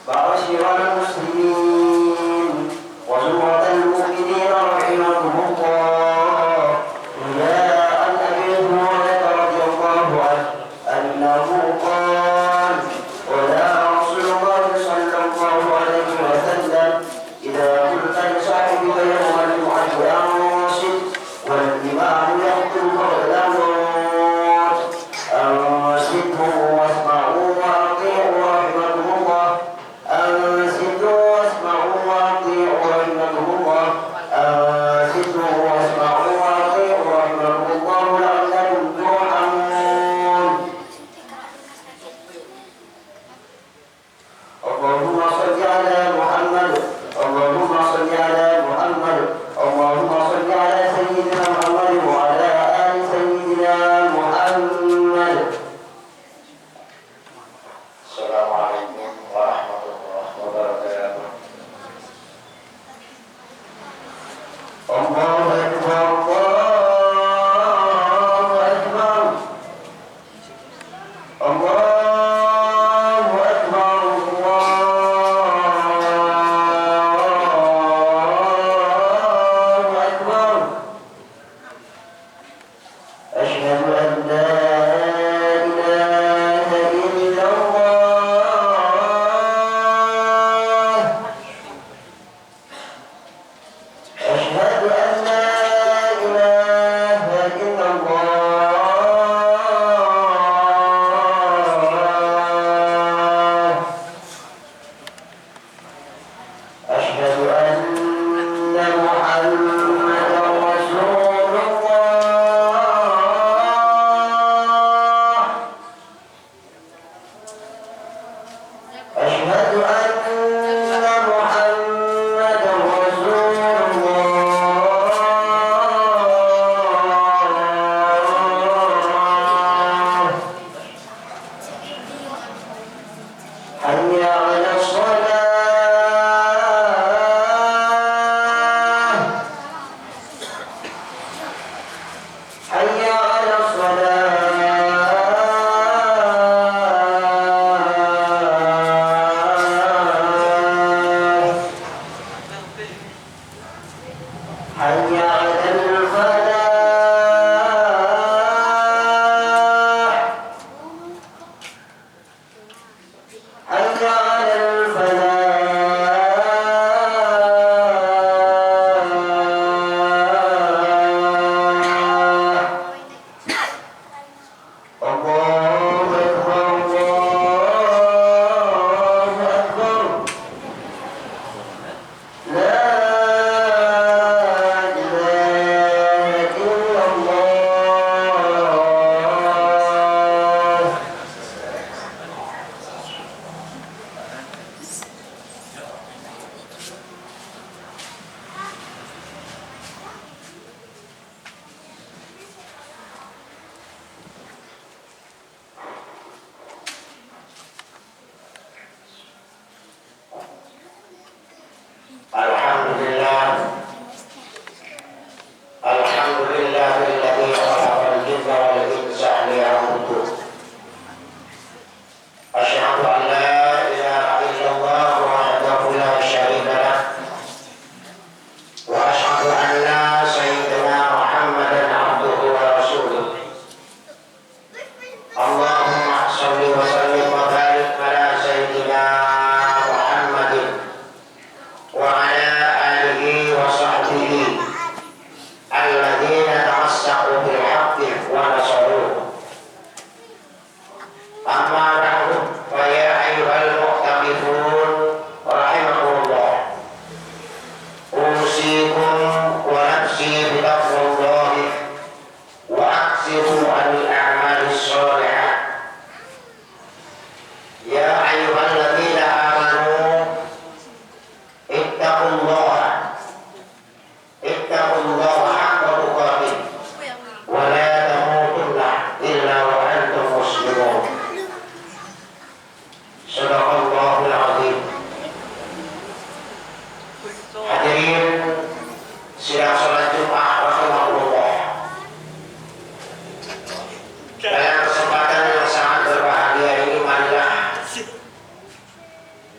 وبشر المسلمين وزمرة المؤمنين رحمهم الله. جاء عن أبي هريرة رضي الله عنه أنه قال: قال رسول الله صلى الله عليه وسلم: إذا قلت لصاحبك يوم الجمعة أنصت والإمام يخطب فلا تنصت أنصتوا واسمعوا وأطيعوا رحمكم الله. أنصتوا واسمعوا وأطيعوا رحمكم الله. أنصتوا واسمعوا وأطيعوا رحمكم الله لعلكم ترحمون. اللهم صل على محمد. اللهم صل على محمد. اللهم صل على سيدنا محمد وعلى آل سيدنا محمد. السلام عليكم ورحمة الله وبركاته. الله أكبر. الله أكبر. الله أكبر. الله أكبر. أشهد أن لا إله إلا الله. أشهد أن لا إله إلا الله. أشهد أن محمدا رسول الله. أشهد أن محمدا رسول الله. حي على الصلاة. حي على الصلاة. حي على الفلاح. حي على الفلاح. الله أكبر. الله أكبر. لا إله إلا الله. الحمد لله. الحمد لله الذي خلق الجن والإنس ليعبدوه. أشهد أن لا إله إلا الله وحده لا شريك له. وأشهد أن سيدنا محمدا عبده ورسوله. اللهم صل وسلم وبارك على سيدنا محمد وعلى آله وصحبه الذين تمسكوا بالحق ونصروه. أما بعد فيا أيها المعتكفون رحمكم الله، أوصيكم ونفسي بتقوى الله وأكثروا عن الأعمال الصالحة. يا أيها الذين آمنوا اتقوا الله. اتقوا الله حق تقاته ولا تموتن إلا وأنتم مسلمون. صدق الله العظيم. Hadirin sidang salat Jumat rahimahullah. Dalam kesempatan yang sangat berbahagia ini, marilah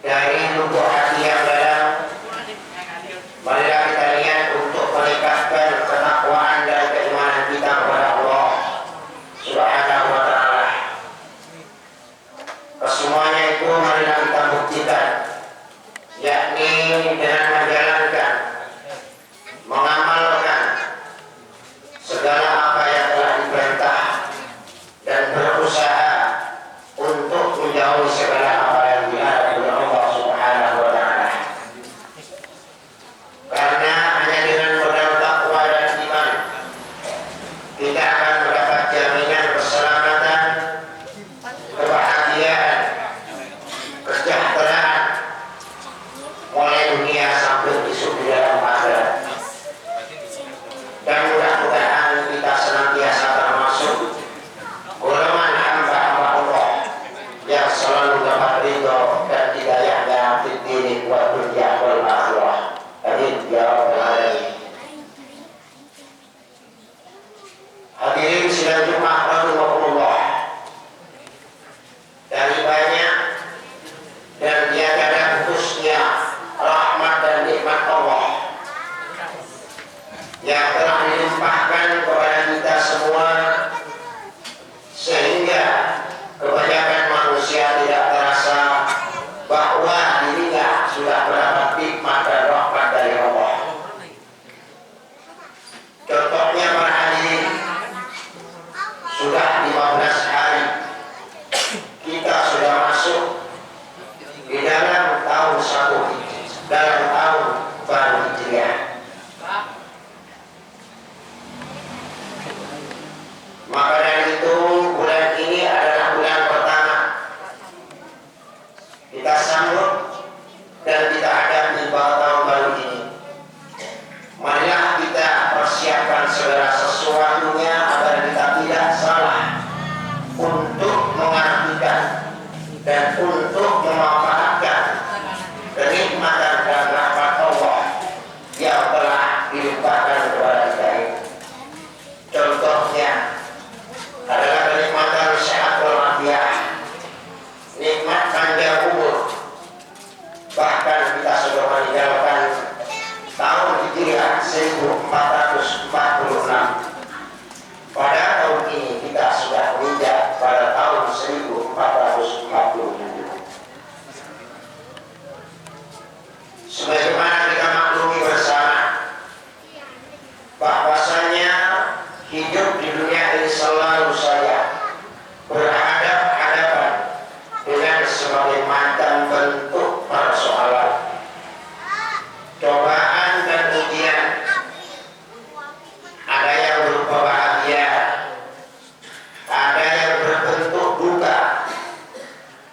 dari semuanya itu marilah kita buktikan, yakni dengan menjalankan, mengamalkan segala apa yang telah diperintah dan berusaha untuk menjauhi segala apa yang dilarang oleh Allah Subhanahu wa Ta'ala. Karena hanya dengan modal takwa dan iman kita akan mendapat jaminan keselamatan, kebahagiaan, kesejahteraan mulai dunia sampai besok di dalam akhirat. Dan mudah-mudahan kita senantiasa termasuk golongan hamba-hamba Allah yang selalu dapat ridho dan hidayahnya fi dini wa dunya wal akhirah. Amin ya rabbal alamin. Hadirin sidang Jumat rahimakumullah. Dari banyak dan tiada putusnya rahmat dan nikmat Allah yang telah dilimpahkan kepada kita semua, sehingga kebanyakan manusia tidak terasa bahwa dirinya sudah mendapat nikmat dan rahmat dari Allah. Contohnya para hadirin, sudah 15 hari kita sudah masuk di dalam tahun dalam tahun baru Hijriah. Maka dari itu bulan ini adalah bulan pertama kita sambut dan kita hadapi tahun baru ini. Marilah kita persiapkan segala sesuatunya agar kita tidak salah untuk mengartikan dan untuk memanfaatkan kenikmatan dan rahmat Allah yang telah dilimpahkan kepada kita ini. Contohnya adalah kenikmatan sehat walafiat, nikmat panjang umur. Bahkan kita sudah meninggalkan tahun Hijriah 1446. Pada tahun ini kita sudah menginjak pada tahun 1447. Sebagaimana kita maklumi bersama bahwasanya hidup di dunia ini selalu saja berhadapan dengan sebagai macam bentuk persoalan, cobaan dan ujian. Ada yang berupa bahagia, ada yang berbentuk duka,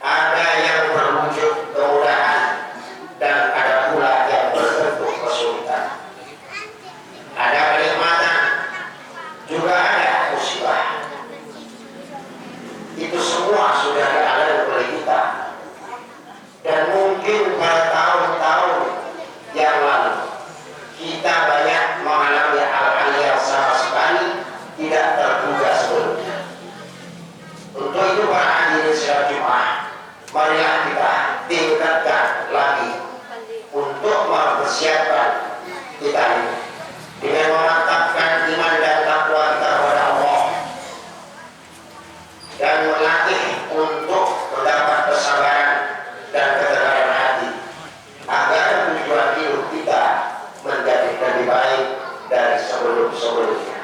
ada yang berwujud kemudahan, dan ada pula yang berbentuk kesulitan. Ada kenikmatan, juga ada musibah. Itu semua sudah dialami oleh kita. Dan mungkin pada tahun-tahun yang lalu kita banyak mengalami hal-hal yang sama sekali tidak terduga sebelumnya. Untuk itu para hadirin sidang Jumat, marilah kita tingkatkan lagi untuk mempersiapkan kita ini dengan memantapkan iman dan takwa kita kepada Allah dan melatih untuk mendapat kesabaran dan ketegaran hati agar tujuan hidup kita menjadi lebih baik dari sebelum-sebelumnya.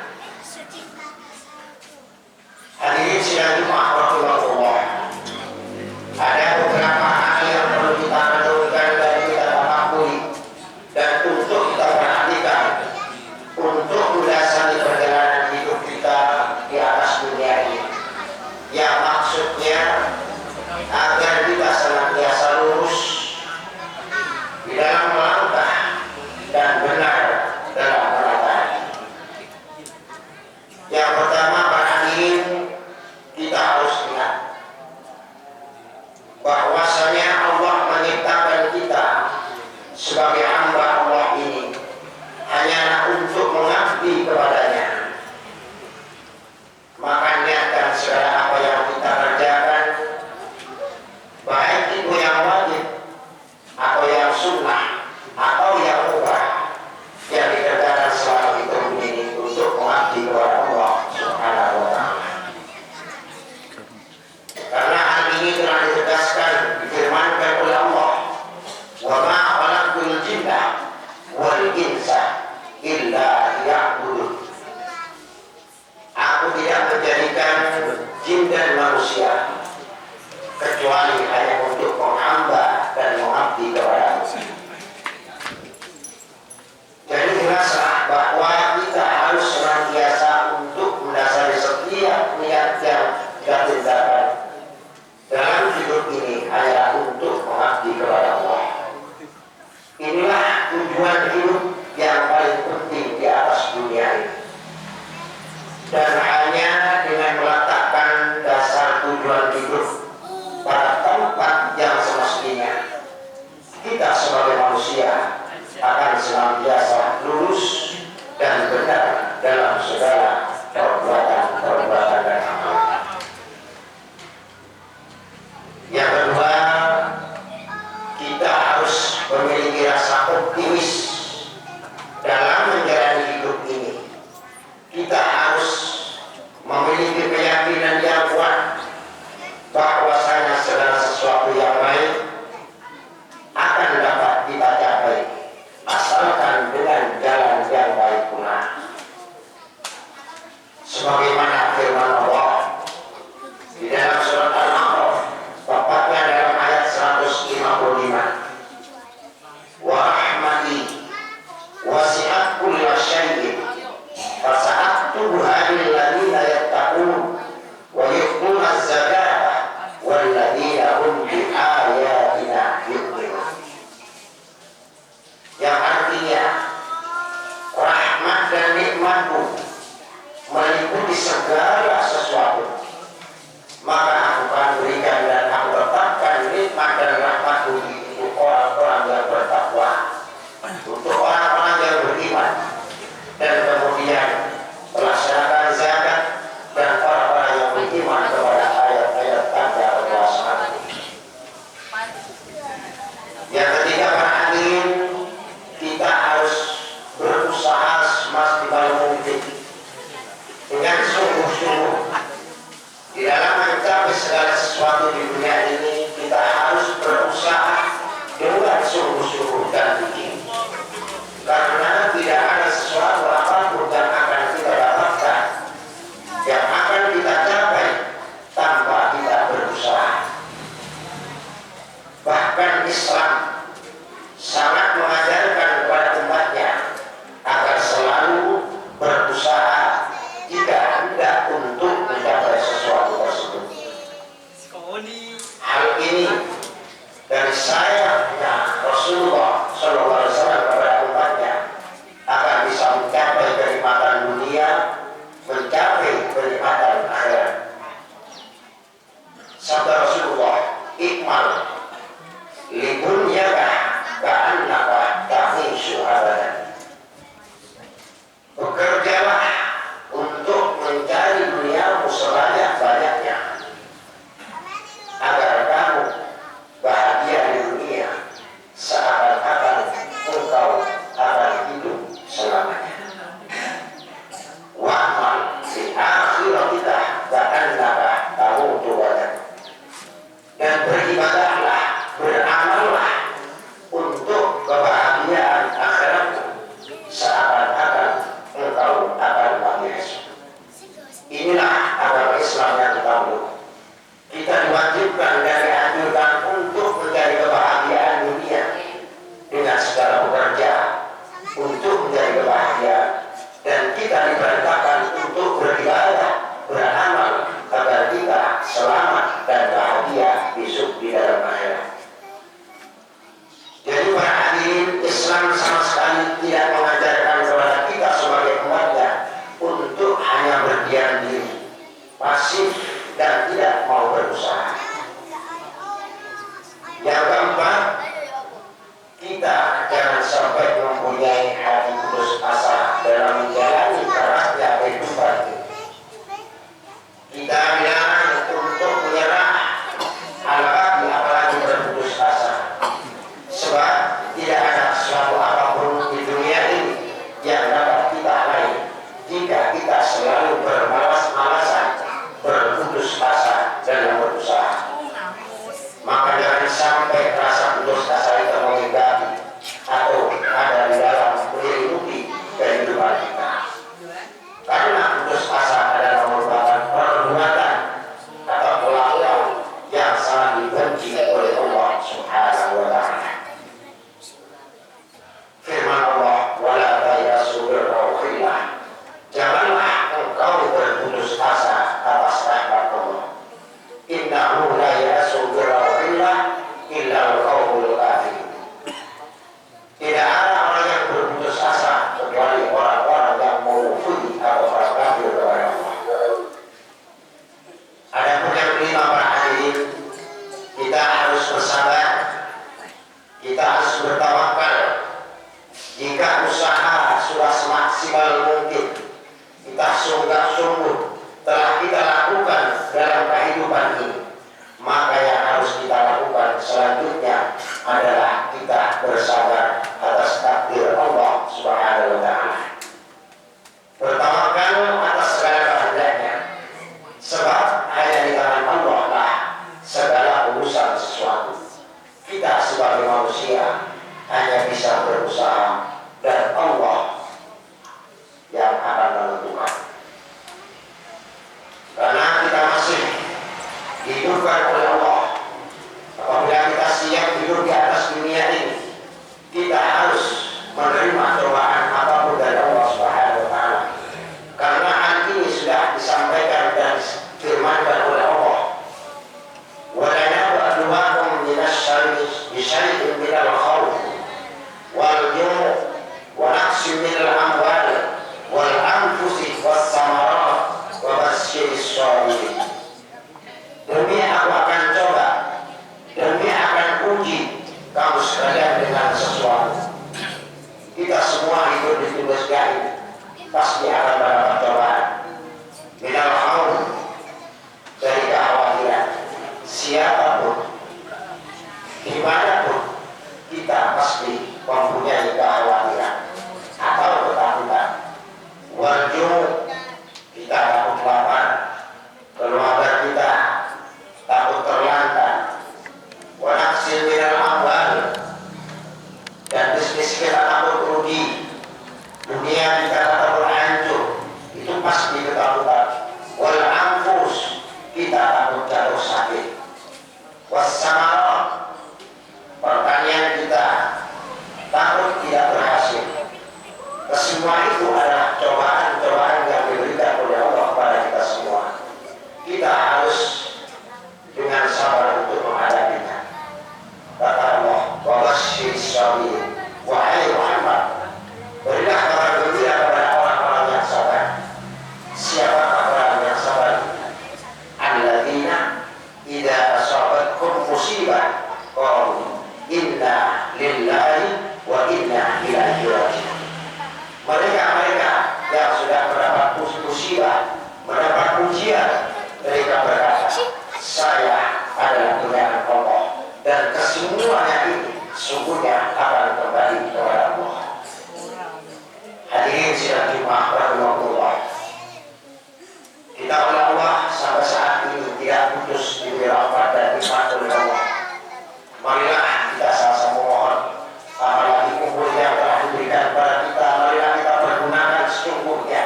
Hadirin sidang Jumat rahimahullah, ada beberapa hal yang perlu kita renungkan dan kita pahami dan untuk kita perhatikan untuk mendasari perjalanan hidup kita di atas dunia ini, yang maksudnya agar kita senantiasa lurus di dalam melangkah dan benar dalam melangkah. Yang pertama para hadirin, kita harus ingat bahwasanya Allah menciptakan kita sebagai hamba Allah ini hanyalah untuk mengabdi kepadanya. Maka niatkan segala apa yang kita kerjakan, baik itu yang wajib atau yang sunnah atau yang mubah, yang dikerjakan selama itu ini untuk mengabdi kepada Allah Subhanahu wa Ta'ala. Karena hal ini telah ditegaskan mengabdi kepadamu. Jadi jelaslah bahwa kita harus senantiasa untuk mendasari setiap niat yang kita tindakan dalam hidup ini hanyalah untuk mengabdi kepada Allah. Inilah tujuan hidup yang paling penting di atas dunia ini. Dan hanya dengan meletakkan dasar tujuan hidup pada tempat yang semestinya, kita sebagai manusia akan senantiasa lurus dan benar dalam segala perbuatan dan amal. Yang kedua, kita harus memiliki rasa optimis dalam menjalani hidup ini. Kita harus memiliki keyakinan yang kuat bahwasanya segala sesuatu yang baik akan dapat kita capai asalkan dengan jalan yang baik pula. Sebagaimana firman Allah di dalam surat Al-A'raf, tepatnya dalam ayat 155, wa rahmati wasi'at kulla syai'in fasa'aktubuha lilladzina yattaqun wa yu'tuna az-zakata walladzina hum bi ayatina yu'minun. Yang artinya rahmat dan nikmatku meliputi segala sesuatu, maka aku akan berikan dan aku tetapkan nikmat dan rahmatku untuk orang-orang yang bertakwa, untuk orang-orang yang beriman dan kemudian melaksanakan zakat, dan orang-orang yang beriman kepada ayat-ayat tanda Allah SWT. Yang ketiga, para hadirin, kita harus berusaha semaksimal mungkin dengan sungguh-sungguh di dalam mencapai segala sesuatu di dunia ini. Kita harus berusaha dengan sungguh-sungguh dan gigih, karena tidak ada sesuatu apapun yang akan kita dapatkan, yang akan kita capai tanpa kita berusaha. Bahkan Islam sangat mengajarkan kepada umatnya agar selalu berusaha jika hendak untuk mencapai sesuatu tersebut. Hal ini dari sayapnya Rasulullah SAW kepada umatnya agar bisa mencapai kenikmatan dunia, mencapai kenikmatan akhirat. Sabda Rasulullah, ikmal libunyaka ka'annaka ta'ishu abadan. Bekerjalah untuk mencari duniamu sebanyak-banyaknya agar kamu bahagia di dunia seakan-akan engkau akan hidup selamanya. Wa'mal fi akhiratika ka'annaka tamutu gadan. Dan beribadahlah, beramallah untuk kebahagiaan akhiratmu seakan-akan engkau akan mati esok. Inilah agama Islam yang kita butuh. Kita diwajibkan dan dianjurkan untuk mencari kebahagiaan dunia dengan segala bekerja untuk mencari kebahagiaan, dan kita diperintahkan untuk beribadah, beramal agar kita selamat dan bahagia besok di dalam akhirat. Jadi para hadirin, Islam sama sekali tidak mengajarkan kepada kita sebagai umatnya untuk hanya berdiam diri, pasif dan tidak mau berusaha. Yang keempat, kita jangan sampai mempunyai hati putus asa dalam menjalani kerasnya kehidupan ini. Kita dilarang untuk menyerah, apalagi berputus asa, sebab tidak ada sesuatu apapun di dunia ini yang dapat kita raih jika kita selalu bermalas-malasan, berputus asa dalam berusaha. Maka jangan sampai harus bersabar, kita harus bertawakal. Jika usaha sudah semaksimal mungkin kita sungguh-sungguh telah kita lakukan dalam kehidupan ini, maka yang harus kita lakukan selanjutnya adalah kita bersabar atas takdir Allah Subhanahu wa Ta'ala. Bertawakal atas segala kehendaknya, sebab hanya di tangan Allah lah segala urusan sesuatu. Kita sebagai manusia hanya bisa berusaha dan Allah yang akan menentukan. Karena kita masih dihidupkan oleh Allah. Apabila kita siap hidup di atas dunia ini, kita harus menerima cobaan apapun dari Allah Subhanahu wa Ta'ala. Karena hal ini sudah disampaikan dan firmankan oleh Allah. Wa la nabluwakum minasy-syarri bisyai'in minal khawf wal ju' wa naqsin minal amwal wal anfusi was samarat wa basyyiris sabirin. Demi aku akan coba, demi akan uji kamu sekalian dengan sesuatu. Kita semua hidup di dunia ini pasti akan mendapat cobaan. Minal khawf, dari kekhawatiran. Siapapun, dimanapun, kita pasti mempunyai kekhawatiran atau ketakutan. Wajib kita takut lapar, keluarga kita takut terlantar, wanaksil minal amwal, dan bisnis kita takut rugi, dunia kita takut hancur, itu pasti ketakutan. Wal anfus, kita takut jatuh sakit. Wassamarat, pertanian kita takut tidak berhasil. Kesemua itu adalah cobaan-cobaan yang diberikan oleh Allah kepada kita semua. Kita harus dengan sabar untuk menghadapinya. Kata Allah, wa basyyiris sabirin. Wahai Muhammad, berilah kabar gembira kepada orang-orang yang sabar. Siapakah orang yang sabar? Alladzina idza asabatkum musibah qalu inna lillahi wa inna ilaihi raji'un. Mereka yang sudah mendapat musibah, mendapat ujian, mereka berkata, saya adalah pilihan Allah dan kesemuanya ini sungguhnya akan kembali kepada Allah. Hadirin sidang Jumat rahimahullah, kita oleh Allah sampai saat ini tidak putus diberi rahmat dan nikmat oleh Allah. Marilah kita sama-sama mohon, apalagi umur yang telah diberikan kepada kita, marilah kita pergunakan secukupnya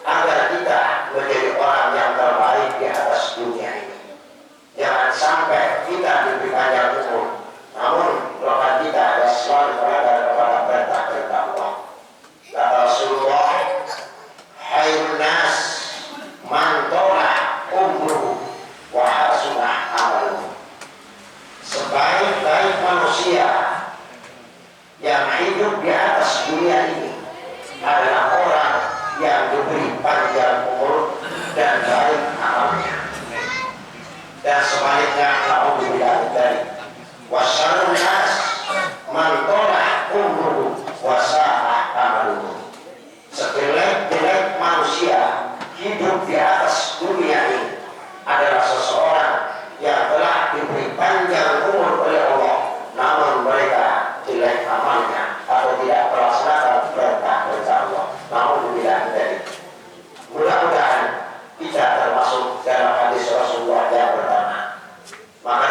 agar kita menjadi orang yang terbaik di atas dunia ini. Jangan sampai kita diberi panjang umur, namun rohan kita ada selalu berada kepada perintah-perintah Allah. Kata Rasulullah, hayrun nas man tola umruhu wa hasunah amaluhu. Sebaik-baik manusia yang hidup di atas dunia ini adalah orang yang diberi panjang umur dan baik amalnya. Dan sebaliknya, naudzubillah dari wasyarrun nas man tola umruhu wa sa'a amaluhu. Sejelek-jelek manusia hidup di atas dunia ini adalah seseorang yang telah diberi panjang umur oleh Allah, namun mereka jelek amalnya atau tidak melaksanakan perintah-perintah Allah. Naudzubillah dari. Mudah-mudahan kita termasuk dalam hadis Rasulullah yang pertama. Maka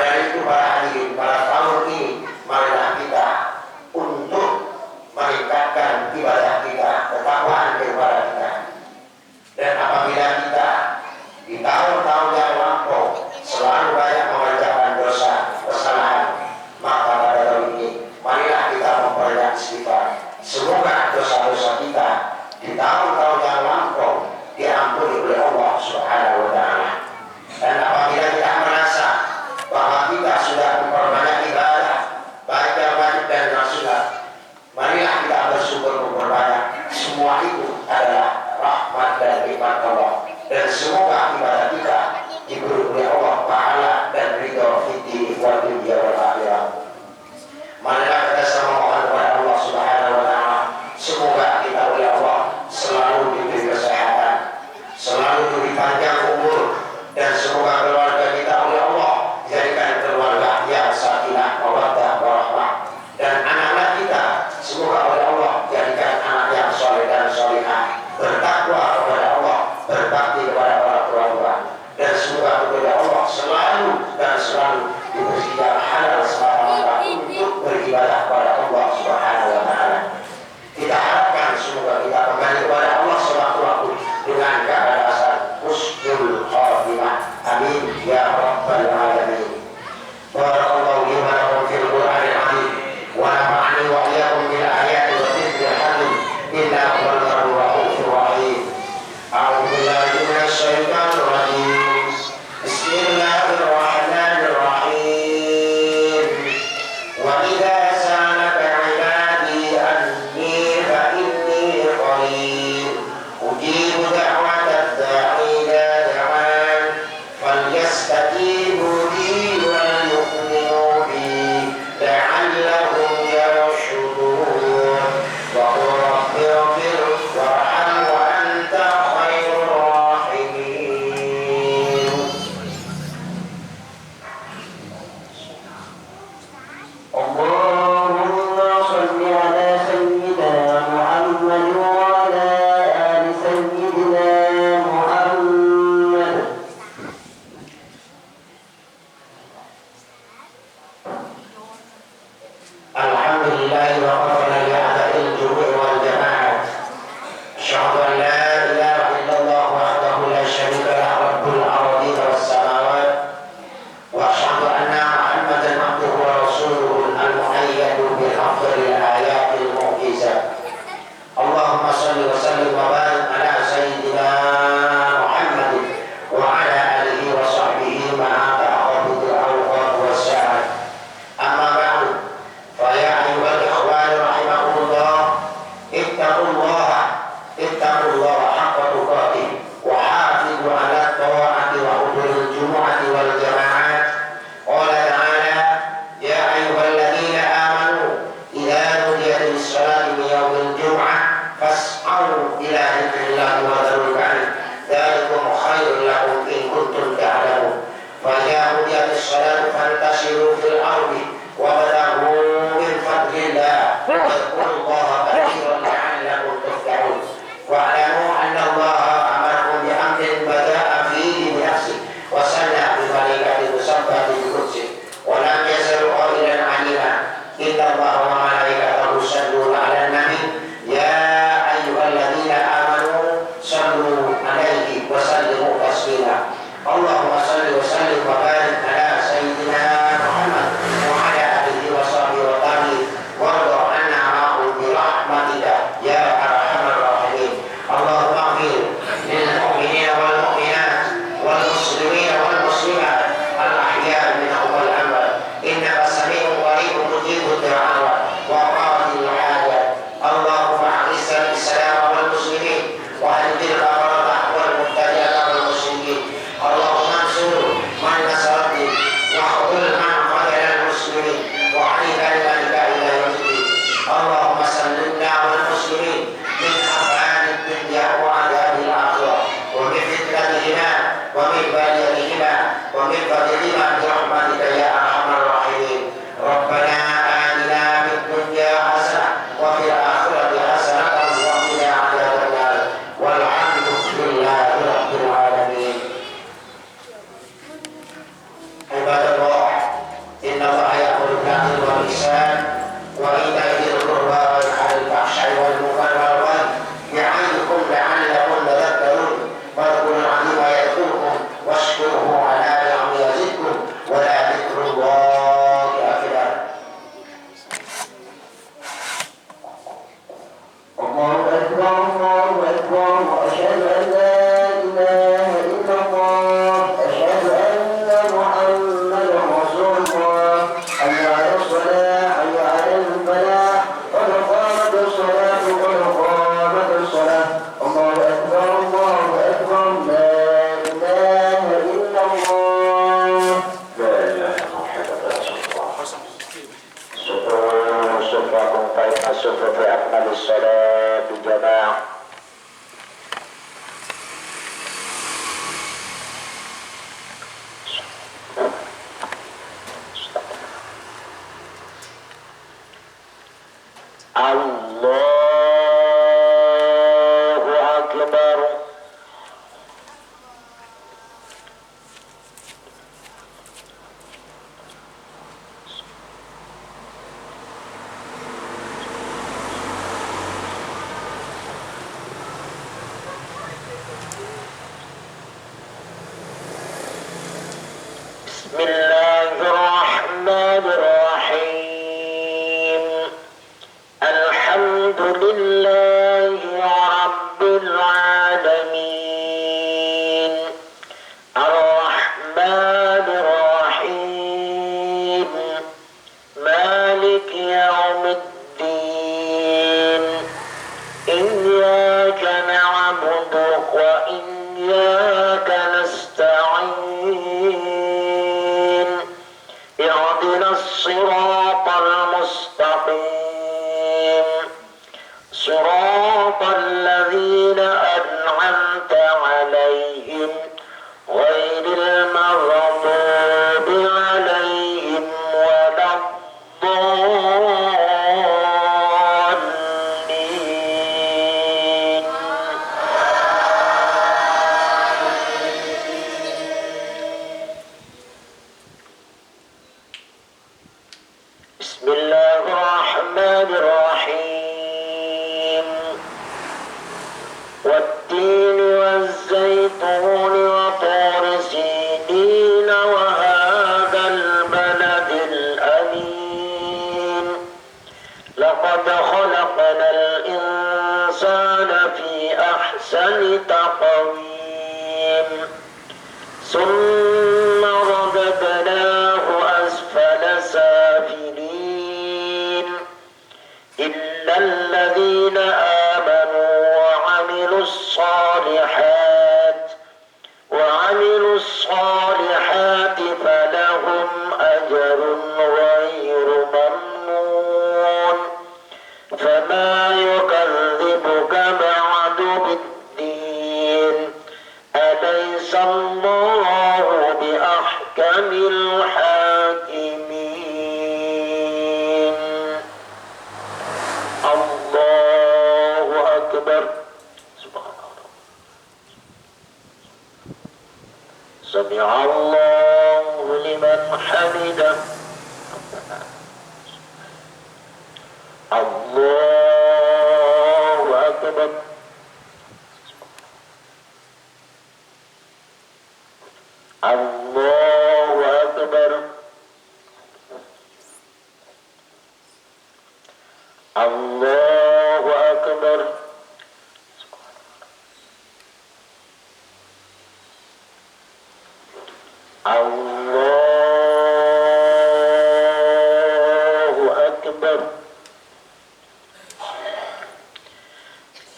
الذي وقفنا لأداء الجموع والجماعة. أشهد أن لا إله إلا الله وحده لا شريك له رب الأراضين والسماوات، وأشهد أن محمدا عبده ورسوله المؤيد بأفضل الآيات المعجزات. اللهم صل وسلم وبارك على سيدنا محمد وعلى آله وصحبه مع تعاقب الأوقات والساعات. أما بعد، فيا أيها الإخوان رحمكم الله، اتقوا الله حق تقاته، وحافظوا على الطاعة وحضور الجمعة والجماعات. قال تعالى: يا أيها الذين آمنوا إذا نودي للصلاة من يوم الجمعة فاسعوا إلى ذكر الله وذروا البيع، ذلكم خير لكم إن كنتم تعلمون. فإذا نودي للصلاة فانتشروا في الأرض وابتغوا من فضل الله واذكروا الله كثيرا لعلكم تفلحون. واعلموا أن الله أمركم بأمر بدأ فيه بنفسه وصلى بملائكة مسبحة بقدسه، ولم يزل قائلا عليما: إن الله وملائكته يصلون على النبي يا أيها الذين آمنوا صلوا عليه وسلموا تسليما. اللهم صل وسلم وبارك على سيدنا محمد وعلى آله وصحبه وسلم، وارض عنا معهم برحمتك يا أرحم الراحمين. اللهم اغفر للمؤمنين والمؤمنات والمسلمين والمسلمات الأحياء منهم والأموات، إنك سميع قريب مجيب الدعوات وقاضي الحاجات. اللهم أعز الإسلام والمسلمين وأذل الكفرة والمبتدعة والمشركين. اللهم انصر من نصر الدين واخذل من خذل المسلمين وعلي كلمتك إلى يوم الدين. اللهم سلمنا والمسلمين من أفعال الدنيا وعذاب الآخرة ومن فتنتهما ومن بليتهما ومن فضلهما برحمتك يا أرحم الراحمين. ربنا آتنا في الدنيا حسنة وفي الآخرة حسنة وقنا عذاب النار، والحمد لله رب العالمين. عباد الله، إن الله يأمر بالعدل والإحسان وإيتاء ذي القربى وينهى عن الفحشاء والمنكر والبغي يعظكم لعلكم تذكرون. واذكروا العظيم يذكركم واشكروه على نعمه يزدكم ولذكر الله أكبر. الله أكبر الله أكبر وأشهد أن لا إله إلا الله أشهد أن محمدا رسول الله حي على الصلاة حي على الفلاح قد قامت الصلاة قد قامت الصلاة. الله أكبر لا إله إلا الله. لا إله إلا محمد رسول الله. صفوكم فإن الصفوف أكمل الصلاة جماعة. الله أكبر. بسم الله الرحمن الرحيم. الحمد لله رب العالمين، الرحمن الرحيم، مالك يوم الدين، إياك نعبد وإياك نستعين، اهدنا الصراط المستقيم، صراط الذين أنعمت عليهم غير المغضوب عليهم ولا الضالين. بسم الله الرحمن الرحيم. ولقد خلقنا الإنسان في أحسن تقويم ثم رددناه أسفل سافلين إلا الذين آمنوا وعملوا الصالحات فلهم أجر غير ممنون فما يكذبك بعد بالدين أليس الله بأحكم الحاكمين الله أكبر سمع الله لمن حمده الله أكبر الله أكبر الله أكبر الله أكبر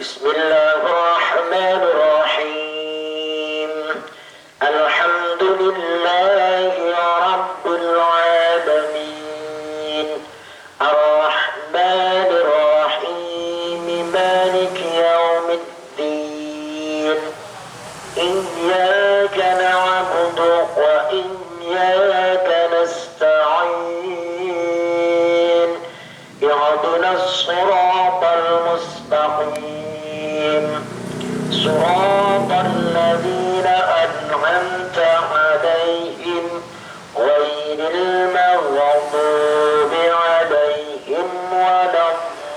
بسم الله الرحمن الرحيم الحمد لله رب العالمين الرحمن الرحيم مالك يوم الدين إياك نعبد وإياك نستعين اهدنا الصراط المستقيم صراط الذين أنعمت عليهم غير المغضوب عليهم ولا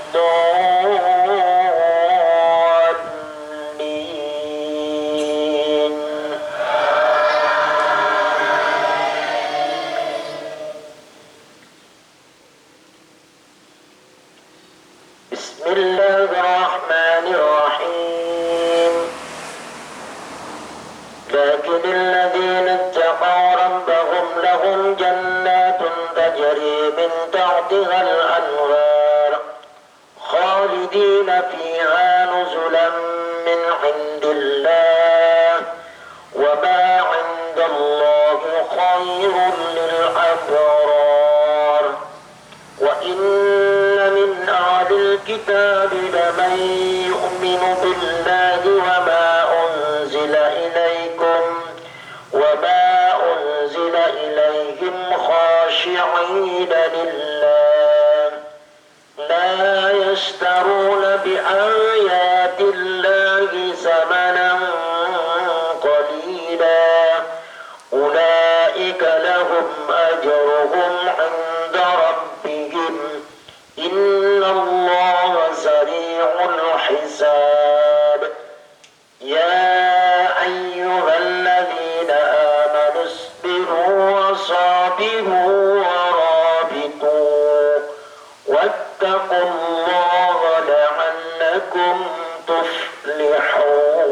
الضالين بسم الله الرحمن الرحيم لكن الذين اتقوا ربهم لهم جنات تجري من تحتها الأنهار خالدين فيها نزلا من عند الله وما عند الله خير للأبرار وإن من أهل الكتاب لمن يؤمن بالله وما أنزل إليهم خاشعين لله لا يشترون بآيات الله ثمنا قليلا أولئك لهم أجرهم عند ربهم إن الله سريع الحساب يا أيها الذين آمنوا اصبروا وصابروا ورابطوا واتقوا الله لعلكم تفلحون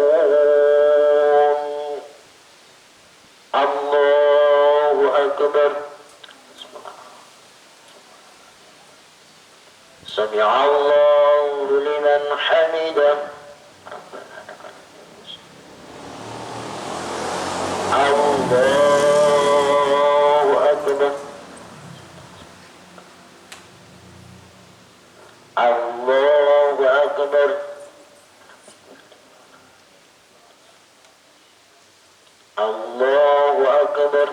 الله أكبر سمع الله لمن حمده الله أكبر الله أكبر الله أكبر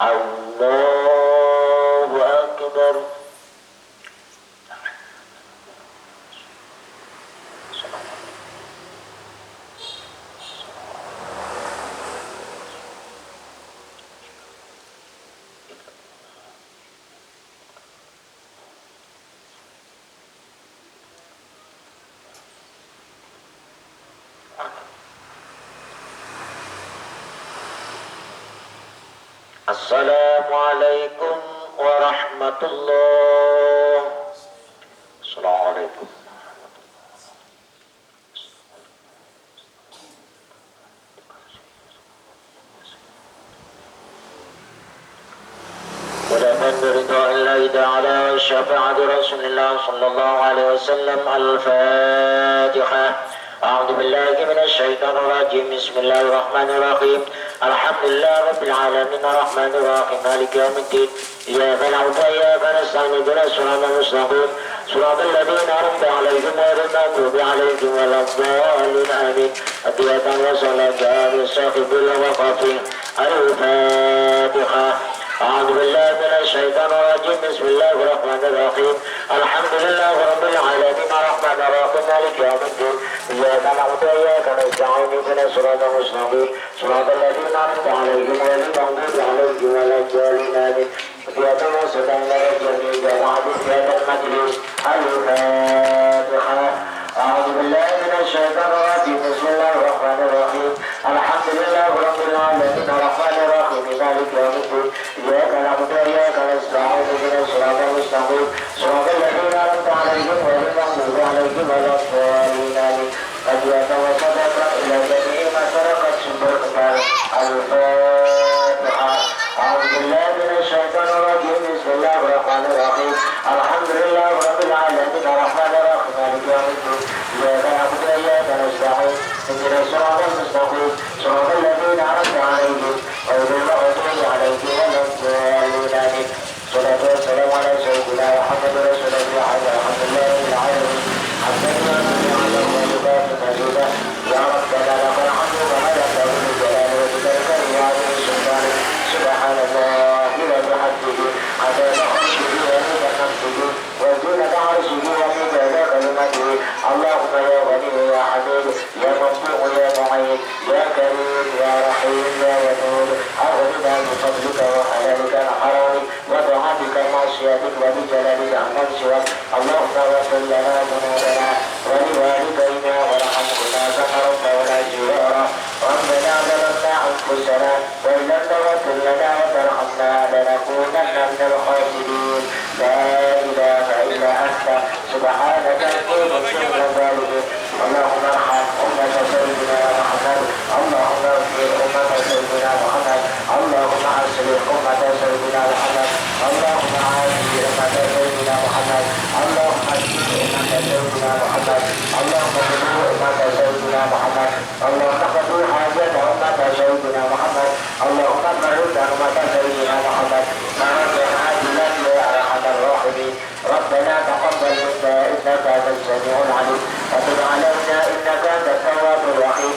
الله أكبر Assalamualaikum warahmatullahi. Assalamualaikum. ولمن رضا الله تعالى والشفاعة رسول الله صلى الله عليه وسلم. الفاتحة. أعوذ بالله من الشيطان الرجيم. بسم الله الرحمن الرحيم. الحمد لله رب العالمين الرحمن الرحيم مالك يوم الدين. إياك نعبد وإياك نستعين اهدنا الصراط المستقيم صراط الذين أنعمت عليهم غير المغضوب عليهم ولا الضالين آمين. أدعية وصلاة جامع صاحب الوقافين. الفاتحة. أعوذ بالله من الشيطان الرجيم. بسم الله الرحمن الرحيم. الحمد لله رب العالمين الرحمن الرحيم مالك يوم الدين. إياك نعبد وإياك نستعين اهدنا الصراط المستقيم صراط الذين أنعمت عليهم غير المغضوب عليهم ولا الضالين آمين. أدعية وصلاة جامع جماعة هذا المجلس. الفاتحة. أعوذ بالله من الشيطان الرجيم. بسم الله الرحمن الرحيم. الحمد لله رب العالمين الرحمن الرحيم مالك يوم الدين. إياك نعبد وإياك نستعين اهدنا الصراط المستقيم صراط الذين أنعمت عليهم غير المغضوب عليهم ولا الضالين آمين. أدعية وصدق إلى جميع ما سرقت سبل الكفار. الفاتحة. أعوذ بالله من الشيطان الرجيم. بسم الله الرحمن الرحيم. الحمد لله رب العالمين الرحمن الرحيم مالك يوم الدين. إياك نعبد وإياك نستعين اهدنا الصراط المستقيم صراط الذين أنعمت عليهم غير المغضوب عليهم ولا الضالين آمين. الصلاة والسلام على سيدنا محمد رسول الله وعلى الحمد لله رب العالمين. حمدا لله على الواجبات الموجودة. يا ربنا لك الحمد كما ينبغي لجلال وجهك وعظيم سلطانك. سبحان الله وبحمده عدد خلقه ورضا نفسه وزينة عرشه ومداد كلمته. اللهم يا غني يا حميد يا مفتوح يا معين يا كريم يا رحيم يا ودود أغننا بفضلك وحلالك عن حرامك وطاعتك ومعصيتك وبجلالك عمن سواك. اللهم اغفر لنا ذنوبنا ولوالدينا وارحمهما كما ربونا صغارا. ربنا ظلمنا أنفسنا وإن لم تغفر لنا وترحمنا لنكونن من الخاسرين. لا إله إلا أنت سبحانك إني كنت من الظالمين. اللهم ارحم أمة سيدنا محمد. اللهم اغفر أمة سيدنا محمد. اللهم أصلح أمة سيدنا محمد. اللهم عافي أمة سيدنا محمد. اللهم اهد أمة سيدنا محمد. اللهم اهد أمة سيدنا محمد. اللهم اقض حاجة أمة سيدنا محمد. اللهم فرج أمة سيدنا محمد. فرجا عاجلا يا أرحم الراحمين. ربنا تقبل منا إنك أنت السميع العليم وتب علينا إنك أنت التواب الرحيم.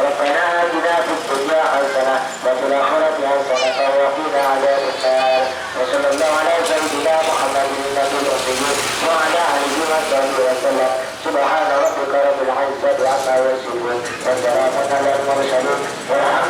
ربنا آتنا في الدنيا حسنة وفي الآخرة حسنة وقنا عذاب النار. وصلى الله على سيدنا محمد النبي الأمي وعلى آله وصحبه وسلم. سبحان ربك رب العزة عما يصفون وسلام على المرسلين والحمد